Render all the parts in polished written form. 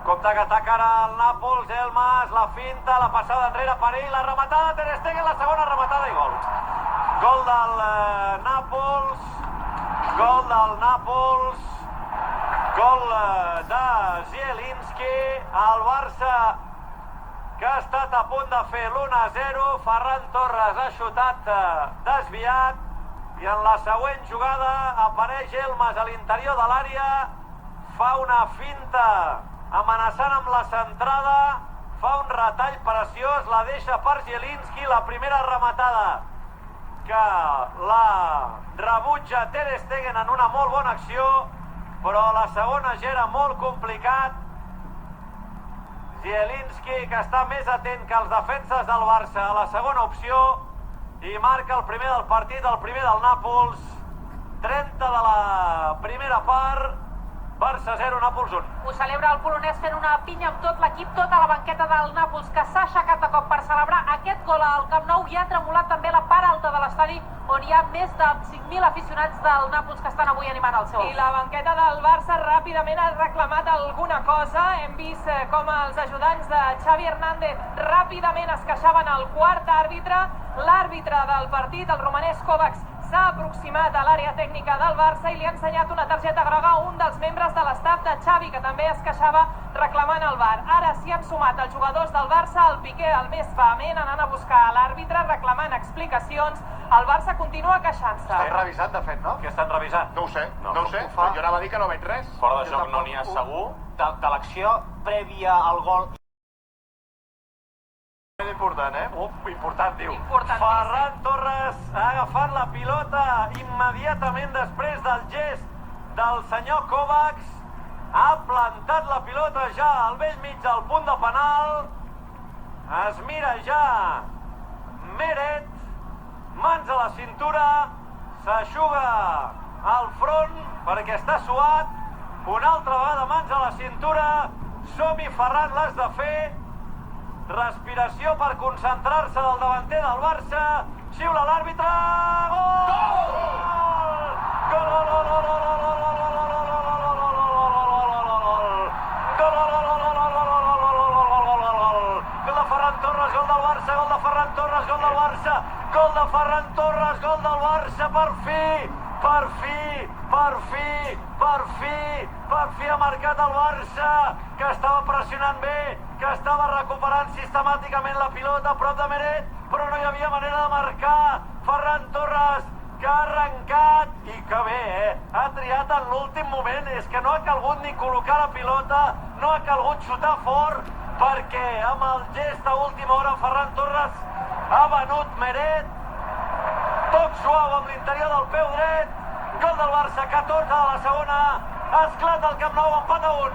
Compte que ataca ara el Nàpols, Elmas, la finta, la passada enrere per ell, la rematada de Ter Stegen, la segona rematada i gol. Gol del Nàpols, gol de Zielinski, el Barça que ha estat a punt de fer l'1-0, Ferran Torres ha xutat desviat i en la següent jugada apareix Elmas a l'interior de l'àrea, fa una finta amenaçant amb la centrada, fa un retall preciós, la deixa per Zielinski, la primera rematada que la rebutja Ter Stegen en una molt bona acció, però la segona ja era molt complicat. Zielinski, que està més atent que els defenses del Barça a la segona opció, i marca el primer del partit, el primer del Nàpols. 30 de la primera part, Barça 0, Nàpols 1. Ho celebra el polonès fent una pinya amb tot l'equip, tota la banqueta del Nàpols, que s'ha aixecat de cop per celebrar aquest gol al Camp Nou, i ha tremolat també la part alta de l'estadi, on hi ha més de 5.000 aficionats del Nàpols que estan avui animant el seu. I la banqueta del Barça ràpidament ha reclamat alguna cosa. Hem vist com els ajudants de Xavi Hernández ràpidament es queixaven al quart àrbitre. L'àrbitre del partit, el romanès Kovacs, s'ha aproximat a l'àrea tècnica del Barça i li ha ensenyat una targeta groga a un dels membres de l'estaf de Xavi, que també es queixava reclamant el VAR. Ara s'hi han sumat els jugadors del Barça, el Piqué el més vehement, anant a buscar a l'àrbitre, reclamant explicacions. El Barça continua queixant-se. Estan revisant, de fet, no? Què estan revisant? No ho sé, no ho sé. Jo anava a dir que no veig res. Fora de joc no n'hi ha segur. De l'acció prèvia al gol. Important, Important, diu. Importantíssim. Ferran Torres ha agafat la pilota immediatament després del gest del senyor Kovacs. Ha plantat la pilota ja al vell mig del punt de penal. Es mira ja Meret, mans a la cintura, s'aixuga al front perquè està suat. Una altra vegada mans a la cintura. Som-hi, Ferran, l'has de fer. Respiració per concentrar-se del davanter del Barça. Xiula l'àrbitre. Gol! Gol, gol, gol, gol, gol, gol, gol de Ferran Torres, gol del Barça, gol de Ferran Torres, gol del Barça, gol de Ferran Torres, gol del Barça, per fi ha marcat el Barça, que estava pressionant bé, que estava recuperant sistemàticament la pilota a prop de Meret, però no hi havia manera de marcar. Ferran Torres, que ha arrencat, i que bé, ha triat en l'últim moment, és que no ha calgut ni col·locar la pilota, no ha calgut xutar fort, perquè amb el gest a última hora Ferran Torres ha venut Meret, toc suau amb l'interior del peu dret, gol del Barça, 14 de la segona, esclata el Camp Nou, empat a 1.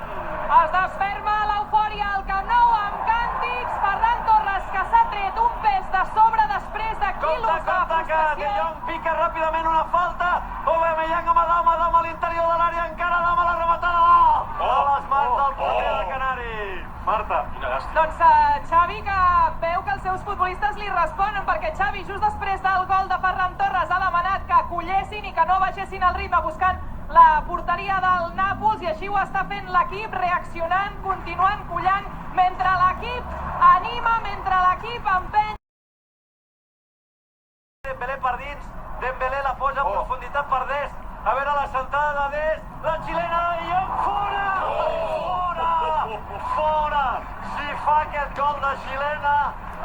Es desferma l'eufòria al Camp Nou amb càntics. Ferran Torres, que s'ha tret un pes de sobre després de quilos de Compte, que De frustració. Jong pica ràpidament una falta. Aubameyang amb Adam a l'interior de l'àrea, encara Adam a la rematada. A les mans del porter de Canari. Marta. Doncs Xavi, que veu que els seus futbolistes li responen, perquè Xavi, just després del gol de Ferran Torres, ha demanat que collessin i que no baixessin el ritme buscant la porteria del Nàpols, i així ho està fent l'equip, reaccionant, continuant collant, mentre l'equip anima, mentre l'equip empeny. Dembélé per dins, Dembélé la posa en profunditat per Dest, a veure la sentada de Dest, la xilena de Jong, fora! Fora! Si fa aquest gol de xilena,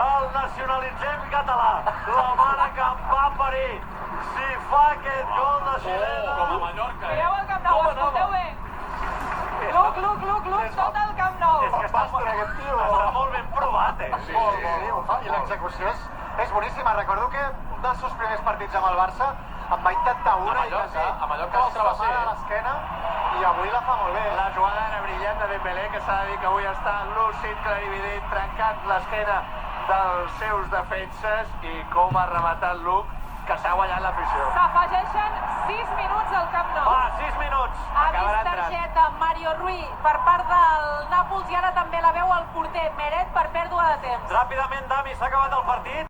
el nacionalitzem català, la mare que em va parir. Si fa aquest gol de xilena... Com a Mallorca, Mireu el Camp Nou, escolteu bé. Luc, tot el Camp Nou. És que està molt ben provat, I l'execució és boníssima. Recordo que un dels seus primers partits amb el Barça em va intentar una a Mallorca l'altre va ser, a l'esquena, i avui la fa molt bé. La jugada era brillant de Dembélé, que s'ha de dir que avui està lúcid, clarivident, trencant l'esquena dels seus defenses, i com ha rematat Luc, que s'ha guanyat l'afició. S'afegeixen 6 minuts al Camp Nou. Va, 6 minuts. Ha vist targeta Mario Rui per part del Nàpols, i ara també la veu el porter Meret per pèrdua de temps. Ràpidament, Dami, s'ha acabat el partit.